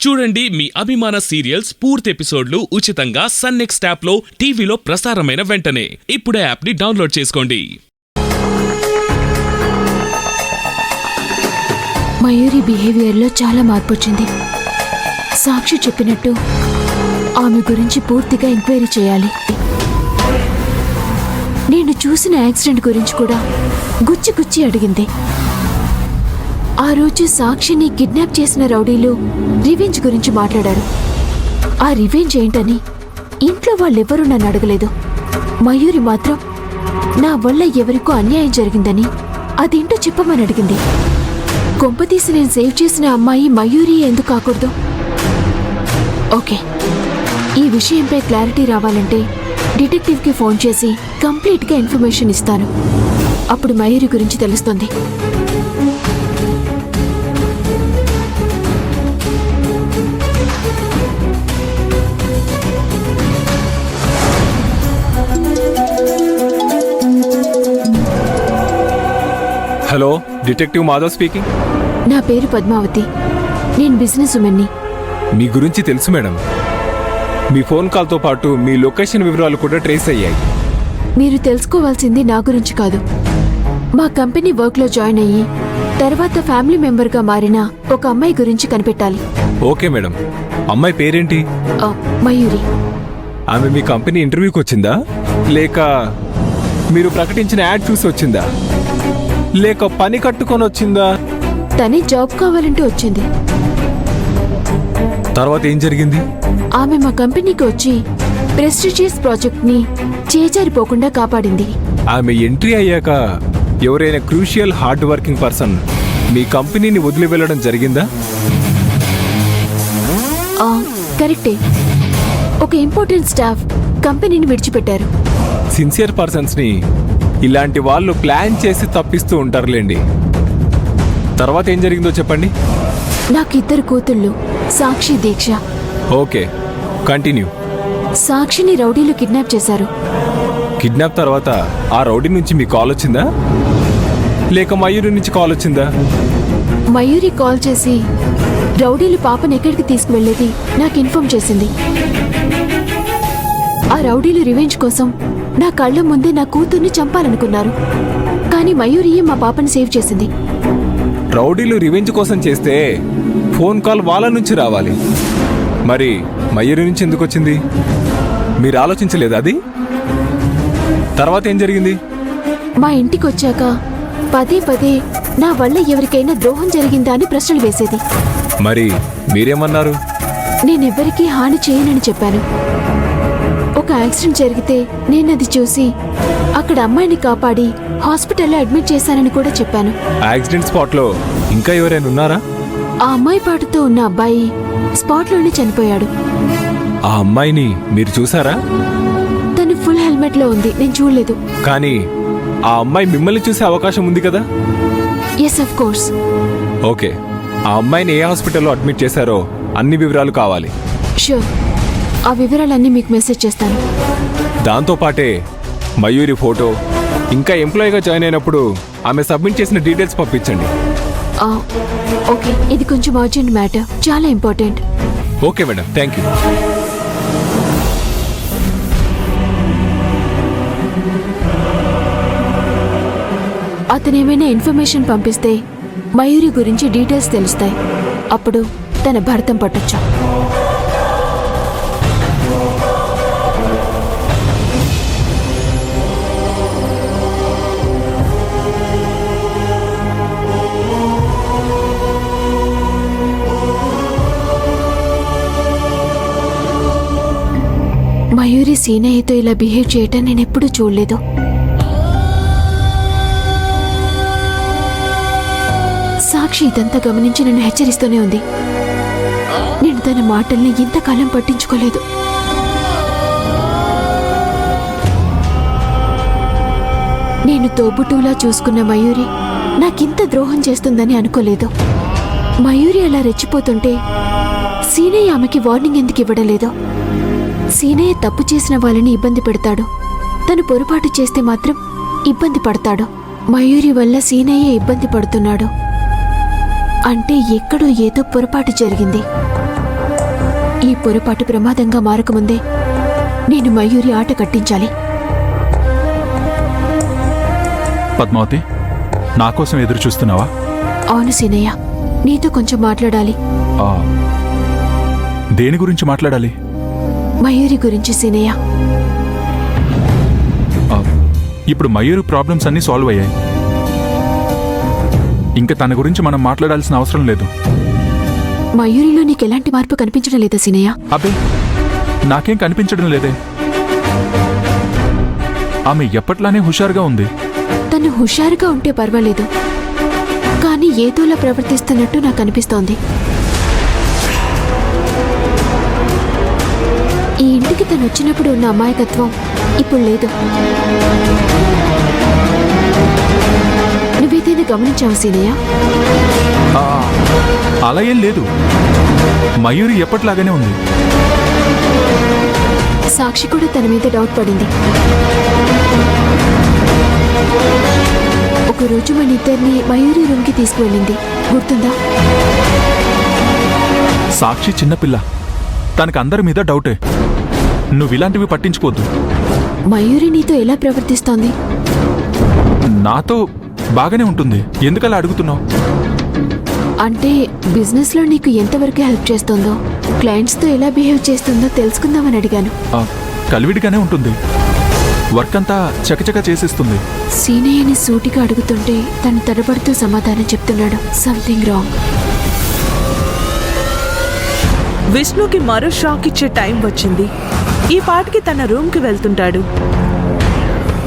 చూడండి మీ అభిమాన సీరియల్స్ పూర్తి ఎపిసోడ్లు ఉచితంగా సన్ నెక్స్ట్ యాప్ లో టీవీలో ప్రసారమైన వెంటనే ఇప్పుడే యాప్ ని డౌన్లోడ్ చేసుకోండి. మయూరి బిహేవియర్లో చాలా మార్పు వచ్చింది. సాక్షి చెప్పినట్టు ఆమె గురించి పూర్తిగా ఎంక్వైరీ చేయాలి. నేను చూసిన యాక్సిడెంట్ గురించి కూడా గుచ్చి గుచ్చి అడిగింది. ఆ రోజు సాక్షిని కిడ్నాప్ చేసిన రౌడీలు రివెంజ్ గురించి మాట్లాడారు. ఆ రివెంజ్ ఏంటని ఇంట్లో వాళ్ళెవ్వరూ నన్ను అడగలేదు. మయూరి మాత్రం నా వల్ల ఎవరికో అన్యాయం జరిగిందని అదేంటో చెప్పమని అడిగింది. కొంపతీసి నేను సేవ్ చేసిన అమ్మాయి మయూరి ఎందుకు కాకూడదు? ఓకే, ఈ విషయంపై క్లారిటీ రావాలంటే డిటెక్టివ్కి ఫోన్ చేసి కంప్లీట్గా ఇన్ఫర్మేషన్ ఇస్తాను. అప్పుడు మయూరి గురించి తెలుస్తుంది. Hello, detective Madhav speaking. నా పేరు పద్మావతి. నేను బిజినెస్ ఉమెన్ని. మీ గురించి తెలుసు మేడం. మీ ఫోన్ కాల్తో పాటు మీ లొకేషన్ వివరాలు కూడా ట్రేస్ అయ్యాయి. మీరు తెలుసుకోవాల్సింది నా గురించి కాదు, మా కంపెనీ వర్క్లో జాయిన్ అయ్యి తర్వాత ఫ్యామిలీ మెంబర్గా మారిన ఒక అమ్మాయి గురించి కనిపెట్టాలి. Okay madam. అమ్మాయి పేరేంటి? మయూరి. ఆమె మీ కంపెనీ ఇంటర్వ్యూకి వచ్చిందా, లేక మీరు ప్రకటించిన యాడ్ చూసి వచ్చిందా, లేక పని కట్టుకొని వచ్చిందా? తనే జాబ్ కావాలంటూ వచ్చింది. తర్వాత ఏం జరిగింది? ఆమె మా కంపెనీకి వచ్చి ప్రెస్టీజియస్ ప్రాజెక్ట్ని చేజారిపోకుండా కాపాడింది. ఆమె ఎంట్రీ అయ్యాక ఎవరైనా క్రూషియల్ హార్డ్ వర్కింగ్ పర్సన్ మీ కంపెనీని వదిలి వెళ్ళడం జరిగిందా? కరెక్టే. ఒక ఇంపార్టెంట్ స్టాఫ్ కంపెనీని విడిచిపెట్టారు. సిన్సియర్ పర్సన్స్ని ఇలాంటి వాళ్ళు ప్లాన్ చేసి తప్పిస్తూ ఉంటారులేండి. తర్వాత ఏం జరిగిందో చెప్పండి. నాకు 2 కూతుళ్ళు, సాక్షి, దీక్ష. Okay, continue. సాక్షిని రౌడీలు కిడ్నాప్ చేశారు. కిడ్నాప్ తర్వాత ఆ రౌడీ నుంచి మీ కాల్ వచ్చిందా, లేక మయూరి నుంచి కాల్ వచ్చిందా? మయూరి కాల్ చేసి రౌడీలు పాపను ఎక్కడికి తీసుకువెళ్లేది నాకు ఇన్ఫార్మ్ చేసింది. ఆ రౌడీలు రివెంజ్ కోసం నా కళ్ళ ముందే నా కూతుర్ని చంపాలనుకున్నారు. కానీ మయూరియే మా పాపని సేవ్ చేసింది. రౌడీలు రివెంజ్ కోసం చేస్తే ఫోన్ కాల్ వాళ్ళ నుంచి రావాలి. మరి మయూరి నుంచి ఎందుకు వచ్చింది? మీరు ఆలోచించలేదు అది? తర్వాత ఏం జరిగింది? మా ఇంటికి వచ్చాక పదే పదే నా వల్ల ఎవరికైనా ద్రోహం జరిగిందా అని ప్రశ్నలు వేసేది. మరి మీరేమన్నారు? నేనెవ్వరికీ హాని చేయనని చెప్పాను. ఒక యాక్సిడెంట్ జరిగితే నేనది చూసి అక్కడ అమ్మాయిని కాపాడి హాస్పిటల్లో అడ్మిట్ చేశానని కూడా చెప్పాను. యాక్సిడెంట్ స్పాట్లో ఇంకా ఎవరైనా ఉన్నారా? ఆ అమ్మాయి పాటుతో ఉన్న అబ్బాయి స్పాట్లోనే చనిపోయాడు. ఆ అమ్మాయిని మీరు చూసారా? తను ఫుల్ హెల్మెట్ లో ఉంది, నేను చూడలేదు. కానీ ఆ అమ్మాయి మిమ్మల్ని చూసే అవకాశం ఉంది కదా? Yes, of course. ఓకే, ఆ అమ్మాయిని ఏ హాస్పిటల్లో అడ్మిట్ చేశారో అన్ని వివరాలు కావాలి. షూర్, ఆ వివరాలన్నీ మీకు మెసేజ్ చేస్తాను. దాంతోపాటే మయూరి ఫోటో, ఇంకా ఎంప్లాయీగా జాయిన్ అయినప్పుడు ఆమె సబ్మిట్ చేసిన డీటెయిల్స్ పంపించండి. ఓకే, ఇది కొంచెం అర్జెంట్ మ్యాటర్, చాలా important. Okay madam, thank you. అతనేమైనా ఇన్ఫర్మేషన్ పంపిస్తే మయూరి గురించి డీటెయిల్స్ తెలుస్తాయి. అప్పుడు తన భర్తం పట్టొచ్చు. మయూరి సీనయ్యతో ఇలా బిహేవ్ చేయటం నేనెప్పుడూ చూడలేదు. సాక్షి ఇదంతా గమనించి నన్ను హెచ్చరిస్తూనే ఉంది. నేను తన మాటల్ని ఇంతకాలం పట్టించుకోలేదు. నేను తోబుటూలా చూసుకున్న మయూరి నాకింత ద్రోహం చేస్తుందని అనుకోలేదు. మయూరి అలా రెచ్చిపోతుంటే సీనయ్య ఆమెకి వార్నింగ్ ఎందుకు ఇవ్వడలేదు? సీనయ్య తప్పు చేసిన వాళ్ళని ఇబ్బంది పెడతాడు, తను పొరపాటు చేస్తే మాత్రం ఇబ్బంది పడతాడు. మయూరి వల్ల సీనయ్య ఇబ్బంది పడుతున్నాడు అంటే ఎక్కడో ఏదో పొరపాటు జరిగింది. పొరపాటు ప్రమాదంగా మారకముందే నేను మయూరి ఆట కట్టించాలి. పద్మావతి, నా కోసం ఎదురు చూస్తున్నావా? అవును సీనయ్య, నీతో కొంచెం మాట్లాడాలి. ఆ, దేని గురించి మాట్లాడాలి? మయూరి గురించి సీనయ్య. ఆ, ఇప్పుడు మయూరి ప్రాబ్లమ్స్ అన్నీ సాల్వ్ అయ్యాయి. ఇంకా తన గురించి మనం మాట్లాడాల్సిన అవసరం లేదు. మయూరిలో నీకెలాంటి మార్పు కనిపించడం లేదా సీనయ్య? అబ్బే, నాకేం కనిపించడం లేదే. ఆమె ఎప్పట్లానే హుషారుగా ఉంది. తను హుషారుగా ఉంటే పర్వాలేదు, కానీ ఏదోలా ప్రవర్తిస్తున్నట్టు నాకు అనిపిస్తోంది. ఈ ఇంటికి తను వచ్చినప్పుడు ఉన్న అమాయకత్వం ఇప్పుడు లేదు. నువ్వేదైనా గమనించావు సీనయ్య? ఆ, అలా ఏం లేదు. మయూరి ఎప్పట్లాగానే ఉంది. సాక్షి కూడా తన మీద డౌట్ పడింది. ఒకరోజు మన ఇద్దరిని మయూరి రూమ్కి తీసుకువెళ్ళింది, గుర్తుందా? సాక్షి చిన్నపిల్ల, తనకు అందరి మీద డౌటే. నువ్విలాంటివి పట్టించుకోవద్దు. మయూరి నీతో ఎలా ప్రవర్తిస్తోంది? నాతో బాగానే ఉంటుంది. ఎందుకలా అడుగుతున్నావు? అంటే బిజినెస్లో నీకు ఎంతవరకు హెల్ప్ చేస్తుందో, క్లయింట్స్తో ఎలా బిహేవ్ చేస్తుందో తెలుసుకుందామని అడిగాను. కలివిడిగానే ఉంటుంది. వర్క్ అంతా చకచక చేసేస్తుంది. సీనయ్యని సూటిగా అడుగుతుంటే తను తడబడుతూ సమాధానం చెప్తున్నాడు. Something wrong. విష్ణుకి మరో షాక్ ఇచ్చే టైం వచ్చింది. ఈ పాటికి తన రూమ్కి వెళ్తుంటాడు.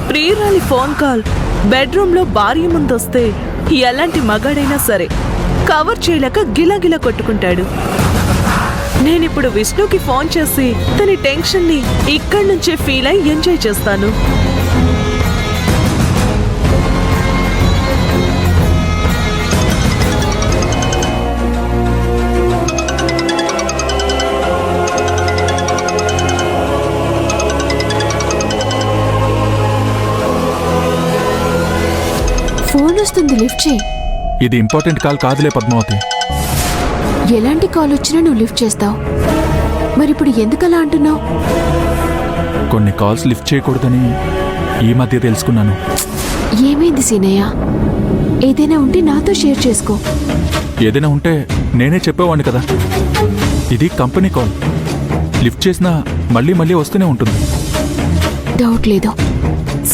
ప్రియురాలి ఫోన్ కాల్ బెడ్రూమ్లో భార్య ముందొస్తే ఎలాంటి మగాడైనా సరే కవర్ చేయలేక గిలగిల కొట్టుకుంటాడు. నేనిప్పుడు విష్ణుకి ఫోన్ చేసి తన టెన్షన్ని ఇక్కడి నుంచే ఫీల్ అయి ఎంజాయ్ చేస్తాను. ఫోన్ వస్తుంది, లిఫ్ట్ చేయి. ఇది ఇంపార్టెంట్ కాల్ కాదులే పద్మావతి. ఎలాంటి కాల్ వచ్చినా నువ్వు లిఫ్ట్ చేస్తావు, మరిప్పుడు ఎందుకలా అంటున్నావు? కొన్ని కాల్స్ లిఫ్ట్ చేయకూడదని ఈ మధ్య తెలుసుకున్నాను. ఏమైంది సీనయ్య? ఏదైనా ఉంటే నాతో షేర్ చేసుకో. ఏదైనా ఉంటే నేనే చెప్పేవాడిని కదా. ఇది కంపెనీ కాల్. లిఫ్ట్ చేసినా మళ్ళీ మళ్ళీ వస్తూనే ఉంటుంది. డౌట్ లేదు,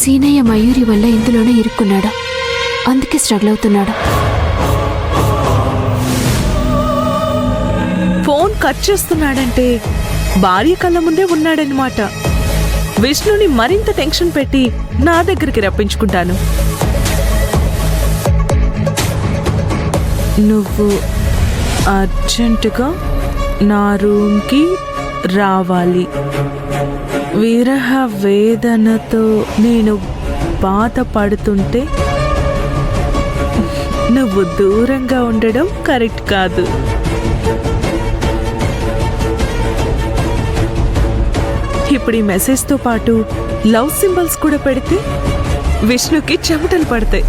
సీనయ్య మయూరి వల్ల ఇందులోనే ఇరుక్కున్నాడు, అందుకే స్ట్రగుల్ అవుతున్నాడు. ఫోన్ కట్ చేస్తున్నాడంటే భార్య కళ్ళ ముందే ఉన్నాడనమాట. విష్ణుని మరింత టెన్షన్ పెట్టి నా దగ్గరికి రప్పించుకుంటాను. నువ్వు అర్జెంటుగా నా రూమ్కి రావాలి. విరహ వేదనతో నేను బాధపడుతుంటే నువ్వు దూరంగా ఉండడం కరెక్ట్ కాదు. ఇప్పుడు ఈ మెసేజ్తో పాటు లవ్ సింబల్స్ కూడా పెడితే విష్ణుకి చెమటలు పడతాయి.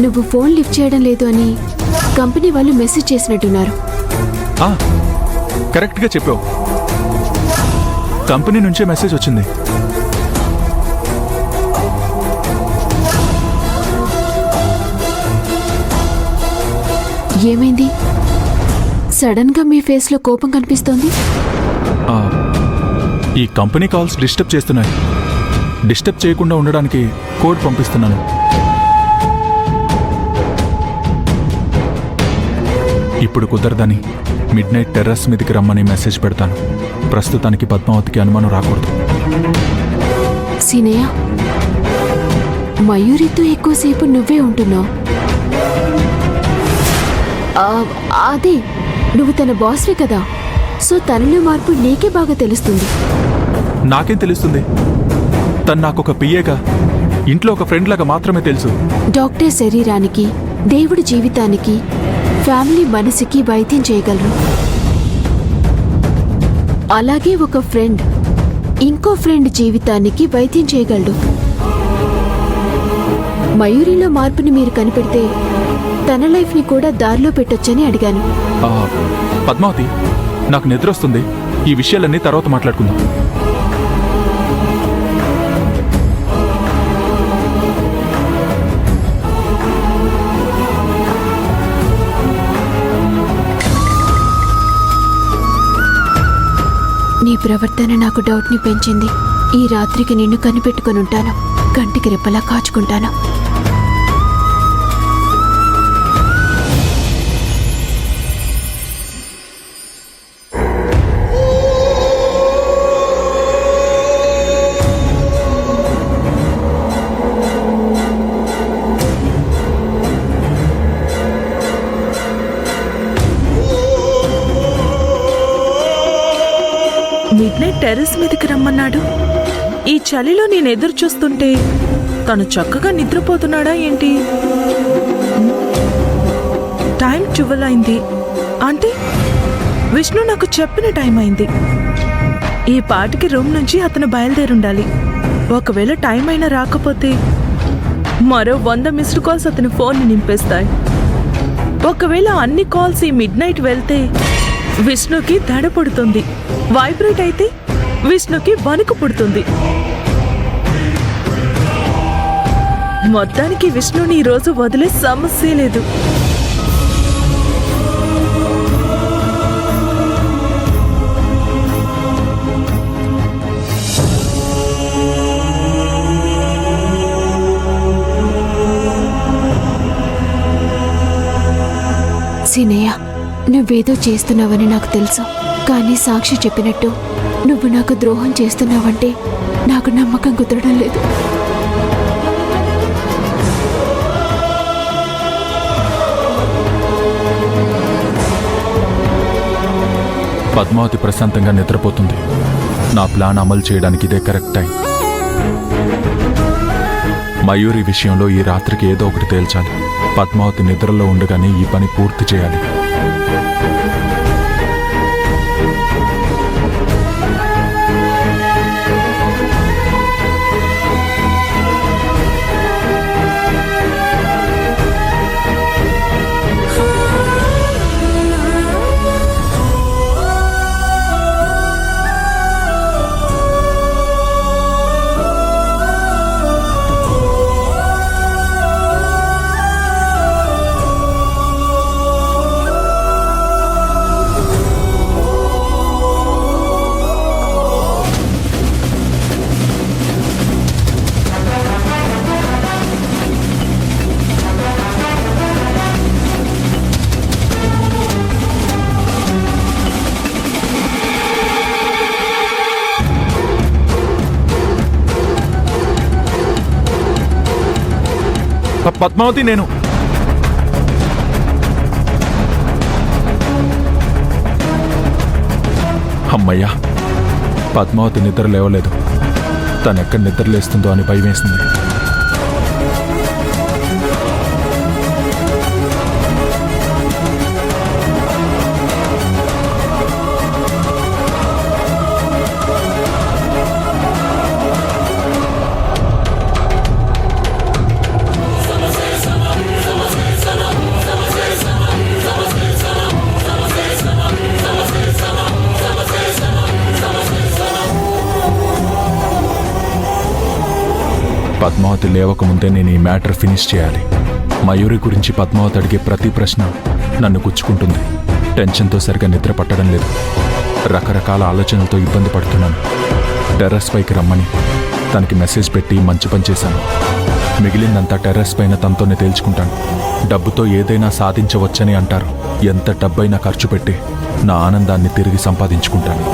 నువ్వు ఫోన్ లిఫ్ట్ చేయడం లేదు అని కంపెనీ వాళ్ళు మెసేజ్ చేసినట్టున్నారు. కరెక్ట్గా చెప్పావు. కంపెనీ నుంచే మెసేజ్ వచ్చింది. ఏమైంది? సడన్ గా మీ ఫేస్ లో కోపం కనిపిస్తోంది. ఈ కంపెనీ కాల్స్ డిస్టర్బ్ చేస్తున్నాయి. డిస్టర్బ్ చేయకుండా ఉండడానికి కోడ్ పంపిస్తున్నాను. ఇప్పుడు కుదరదని మిడ్నైట్ టెర్రస్ మీదకి రమ్మని మెసేజ్ పెడతాను. ప్రస్తుతానికి పద్మావతికి అనుమానం రాకూడదు. సీనయ్య, మయూరితో ఎక్కువసేపు నువ్వే ఉంటున్నావు. అదే, నువ్వు తన బాస్వే కదా, సో తనలో మార్పు నీకే బాగా తెలుస్తుంది. నాకేం తెలుస్తుంది? తను నాకొక పిఏగా, ఇంట్లో ఒక ఫ్రెండ్ లాగా మాత్రమే తెలుసు. డాక్టర్ శరీరానికి, దేవుడి జీవితానికి, ఫ్యామిలీ మనసుకి వైద్యం చేయగలరు. అలాగే ఒక ఫ్రెండ్ ఇంకో ఫ్రెండ్ జీవితానికి వైద్యం చేయగలడు. మయూరిలో మార్పుని మీరు కనిపెడితే తన లైఫ్ని కూడా దారిలో పెట్టొచ్చని అడిగాను. పద్మావతి, నాకు నిద్ర వస్తుంది. ఈ విషయాలన్నీ తర్వాత మాట్లాడుకుందాం. నీ ప్రవర్తన నాకు డౌట్ని పెంచింది. ఈ రాత్రికి నిన్ను కనిపెట్టుకుని ఉంటాను. కంటికి రెప్పలా కాచుకుంటాను. మిడ్ నైట్ టెర్రస్ మీదకి రమ్మన్నాడు. ఈ చలిలో నేను ఎదురు చూస్తుంటే తను చక్కగా నిద్రపోతున్నాడా ఏంటి? టైం 12 అయింది అంటే విష్ణు నాకు చెప్పిన టైం అయింది. ఈ పాటికి రూమ్ నుంచి అతను బయలుదేరుండాలి. ఒకవేళ టైం అయినా రాకపోతే మరో 100 మిస్డ్ కాల్స్ అతని ఫోన్ని నింపేస్తాయి. ఒకవేళ అన్ని కాల్స్ ఈ మిడ్ నైట్ వెళ్తే విష్ణుకి దడ పుడుతుంది. వైబ్రేట్ అయితే విష్ణుకి వణుకు పుడుతుంది. మొత్తానికి విష్ణుని ఈ రోజు వదిలే సమస్య లేదు. సినయ్య, నువ్వేదో చేస్తున్నావని నాకు తెలుసు. కానీ సాక్షి చెప్పినట్టు నువ్వు నాకు ద్రోహం చేస్తున్నావంటే నాకు నమ్మకం కుదరడం లేదు. పద్మావతి ప్రశాంతంగా నిద్రపోతుంది. నా ప్లాన్ అమలు చేయడానికి ఇదే కరెక్ట్ టైం. మయూరి విషయంలో ఈ రాత్రికి ఏదో ఒకటి తేల్చాలి. పద్మావతి నిద్రలో ఉండగానే ఈ పని పూర్తి చేయాలి. పద్మావతి, నేను అమ్మయ్యా, పద్మావతి నిద్ర లేవలేదు. తనెక్కడ నిద్ర లేస్తుందో అని భయం వేసింది. పద్మావతి లేవకముందే నేను ఈ మ్యాటర్ ఫినిష్ చేయాలి. మయూరి గురించి పద్మావతి అడిగే ప్రతి ప్రశ్న నన్ను గుచ్చుకుంటుంది. టెన్షన్తో సరిగా నిద్ర పట్టడం లేదు. రకరకాల ఆలోచనలతో ఇబ్బంది పడుతున్నాను. టెర్రస్ పైకి రమ్మని తనకి మెసేజ్ పెట్టి మంచి పని చేశాను. మిగిలిందంతా టెర్రస్ పైన తనతోనే తేల్చుకుంటాను. డబ్బుతో ఏదైనా సాధించవచ్చని అంటారు. ఎంత డబ్బైనా ఖర్చు పెట్టి నా ఆనందాన్ని తిరిగి సంపాదించుకుంటాను.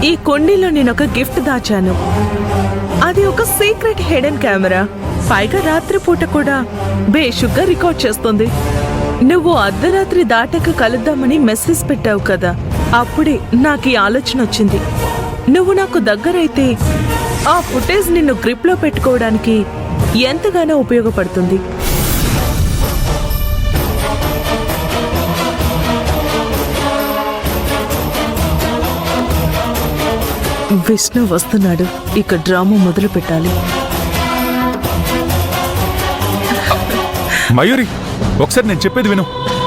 ఈ కొండీలో నేనొక గిఫ్ట్ దాచాను. అది ఒక సీక్రెట్ హిడెన్ కెమెరా. పైగా రాత్రిపూట కూడా బేషుగ్గా రికార్డ్ చేస్తుంది. నువ్వు అర్ధరాత్రి దాటాక కలుద్దామని మెసేజ్ పెట్టావు కదా, అప్పుడే నాకు ఈ ఆలోచన వచ్చింది. నువ్వు నాకు దగ్గరైతే ఆ ఫుటేజ్ నిన్ను గ్రిప్లో పెట్టుకోవడానికి ఎంతగానో ఉపయోగపడుతుంది. విష్ణు వస్తున్నాడు, ఇక డ్రామా మొదలు పెట్టాలి. మయూరి, ఒకసారి నేను చెప్పేది విను.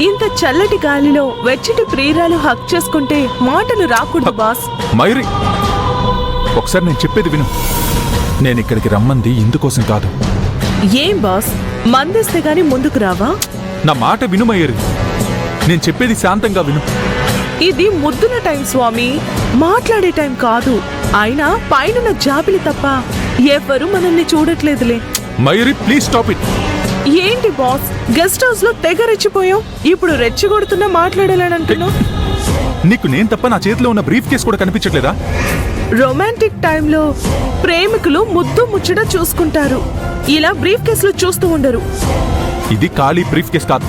ఇంత చల్లటి గాలిలో వెచ్చటి ప్రియురాలు హక్ చేసుకుంటే మాటలు రాకూడదు బాస్. మయూరి, ఒకసారి నేను చెప్పేది విను. నేను ఇక్కడికి రమ్మంది ఇందుకోసం కాదు. ఏం బాస్, మందేస్తే గాని ముందుకు రావా? నా మాట విను మయూరి, నేను చెప్పేది శాంతంగా విను. ఇది ముద్దుల టైం స్వామి, మాట్లాడే టైం కాదు. అయినా పైన జాబిలి తప్ప ఎవ్వరూ మనల్ని చూడట్లేదులే. Mayuri, please stop it. ఏంటి బాస్, గెస్ట్ హౌస్ లో తెగ రెచ్చిపోయావు, ఇప్పుడు రెచ్చగొడుతున్నా మాట్లాడాలని అంటున్నావు. నీకు నేను తప్ప నా చేతిలో ఉన్న బ్రీఫ్ కేస్ కూడా కనిపించట్లేదా? రొమాంటిక్ టైంలో ప్రేమికులు ముద్దు ముచ్చట చూసుకుంటారు, ఇలా బ్రీఫ్ కేసులు చూస్తూ ఉండరు. ఇది ఖాళీ బ్రీఫ్ కేస్ కాదు,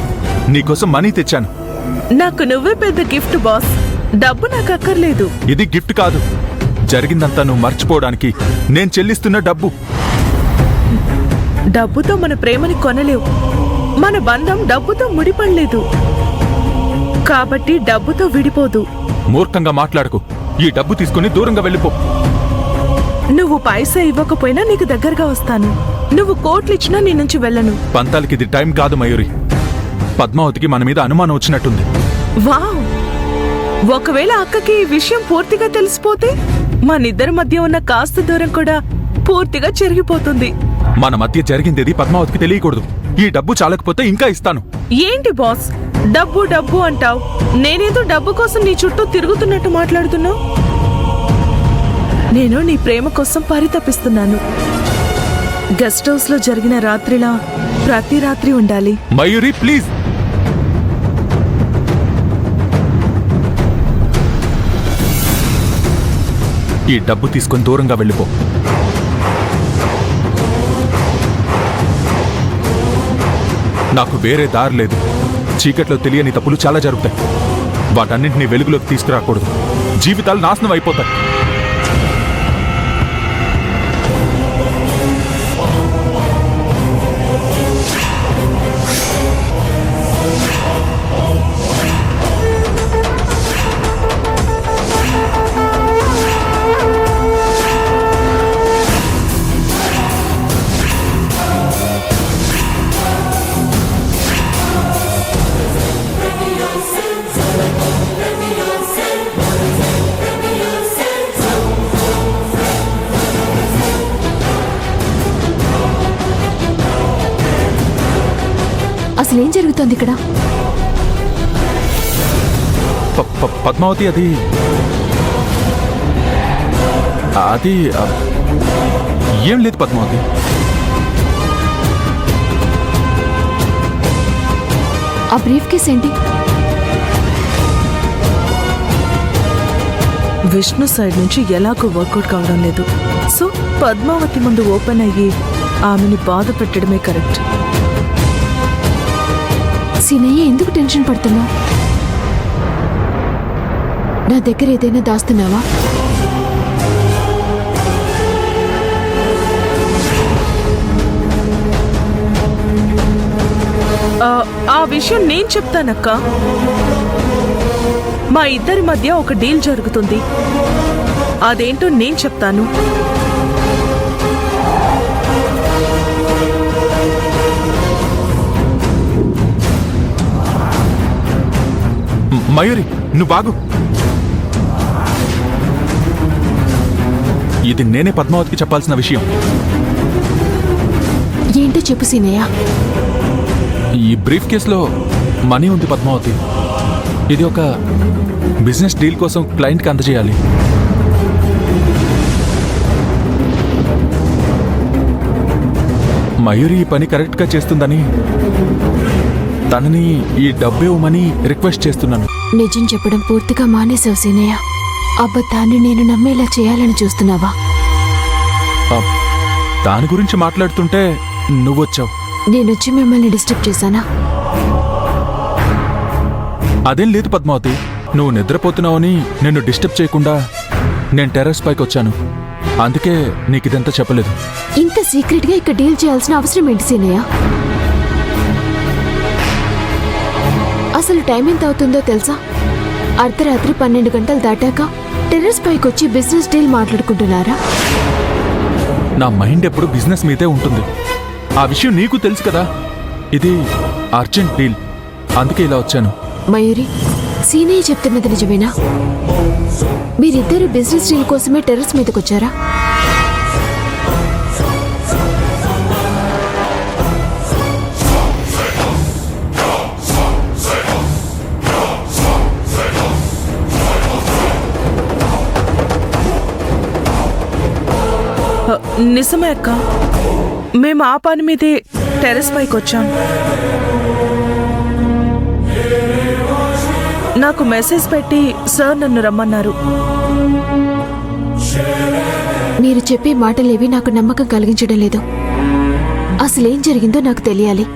నీకోసం మనీ తెచ్చాను. నాకు నువ్వే పెద్ద గిఫ్ట్ బాస్, డబ్బు నాకు అక్కర్లేదు. ఇది గిఫ్ట్ కాదు, జరిగిందంతా నువ్వు మర్చిపోవడానికి నేను చెల్లిస్తున్న డబ్బు. డబ్బుతో మన ప్రేమని కొనలేవు, మన బంధం డబ్బుతో ముడిపడలేదు, కాబట్టి డబ్బుతో విడిపోదు. మూర్ఖంగా మాట్లాడకు. ఈ డబ్బు తీసుకుని దూరంగా వెళ్ళిపో. నువ్వు పైసా ఇవ్వకపోయినా నీకు దగ్గరగా వస్తాను. నువ్వు కోట్లు ఇచ్చినా నీ నుంచి వెళ్ళను. పంతాలకి ఇది టైం కాదు మయూరి. పద్మావతికి మన మీద అనుమానం వచ్చినట్టుంది. వావ్, ఒకవేళ అక్కకి ఈ విషయం పూర్తిగా తెలిసిపోతే మనిద్దరి మధ్య ఉన్న కాస్త దూరం కూడా పూర్తిగా చెరిగిపోతుంది. మన మధ్య జరిగిందేది పద్మావతికి తెలియకూడదు. ఈ డబ్బు చాలకపోతే ఇంకా ఇస్తాను. ఏంటి బాస్, డబ్బు డబ్బు అంటావు? నేనేదో డబ్బు కోసం నీ చుట్టూ తిరుగుతున్నట్టు మాట్లాడుతున్నావు. నేను నీ ప్రేమ కోసం పరితపిస్తున్నాను. గెస్ట్ హౌస్ లో జరిగిన రాత్రిలా ప్రతి రాత్రి ఉండాలి. మయూరి, ప్లీజ్. ఈ డబ్బు తీసుకొని దూరంగా వెళ్ళిపో. నాకు వేరే దారి లేదు. చీకట్లో తెలియని తప్పులు చాలా జరుగుతాయి. వాటన్నింటినీ వెలుగులోకి తీసుకురాకూడదు. జీవితాలు నాశనం అయిపోతాయి. అసలేం జరుగుతోంది ఇక్కడ? పద్మావతి, అది అది ఏం లేదు పద్మావతి. ఆ బ్రీఫ్ కేస్ ఏంటి? విష్ణు సైడ్ నుంచి ఎలాగో వర్కౌట్ కావడం లేదు. సో పద్మావతి ముందు ఓపెన్ అయ్యి ఆమెని బాధ పెట్టడమే కరెక్ట్. సీనయ్య, ఎందుకు టెన్షన్ పడుతున్నావు? నా దగ్గర ఏదైనా దాస్తున్నావా? ఆ విషయం నేను చెప్తానక్క. మా ఇద్దరి మధ్య ఒక డీల్ జరుగుతుంది, అదేంటో నేను చెప్తాను. మయూరి, నువ్వు బాగు. ఇది నేనే పద్మావతికి చెప్పాల్సిన విషయం. ఏంటో చెప్పు సీనయ్య. ఈ బ్రీఫ్ కేసులో మనీ ఉంది పద్మావతి. ఇది ఒక బిజినెస్ డీల్ కోసం క్లయింట్కి అందజేయాలి. మయూరి ఈ పని కరెక్ట్గా చేస్తుందని తనని ఈ డబ్బు ఇవ్వమని రిక్వెస్ట్ చేస్తున్నాను. నిజం చెప్పడం పూర్తిగా మానేశావు సీనయ్య. అబద్ధాన్ని నేను నమ్మేలా చేయాలని చూస్తున్నావా? దాని గురించి మాట్లాడుతుంటే నువ్వొచ్చావు. నేనొచ్చి మిమ్మల్ని డిస్టర్బ్ చేశానా? అదేం లేదు పద్మావతి, నువ్వు నిద్రపోతున్నావని నిన్ను డిస్టర్బ్ చేయకుండా నేను టెర్రస్ పైకి వచ్చాను. అందుకే నీకిదంతా చెప్పలేదు. ఇంత సీక్రెట్ గా ఇక్కడ డీల్ చేయాల్సిన అవసరం ఏంటి సీనయ్య? అసలు టైం ఎంత అవుతుందో తెలుసా? అర్ధరాత్రి 12 గంటలు దాటాక టెర్రస్ పైకి వచ్చి బిజినెస్ డీల్ మాట్లాడుకుంటున్నారా? నా మైండ్ ఎప్పుడు బిజినెస్ మీదే ఉంటుంది. ఆ విషయం నీకు తెలుసు కదా. ఇది అర్జెంట్ డీల్, అందుకే ఇలా వచ్చాను. మయూరి, సీనయ్య చెప్తున్నది నిజమేనా? మీరిద్దరు బిజినెస్ డీల్ కోసమే టెర్రస్ మీదకి వచ్చారా? నిజమే అక్క, మేము ఆ పని మీదే టెర్రస్ పైకి వచ్చాం. నాకు మెసేజ్ పెట్టి సార్ నన్ను రమ్మన్నారు. మీరు చెప్పే మాటలేవి నాకు నమ్మకం కలిగించడం లేదు. అసలేం జరిగిందో నాకు తెలియాలి.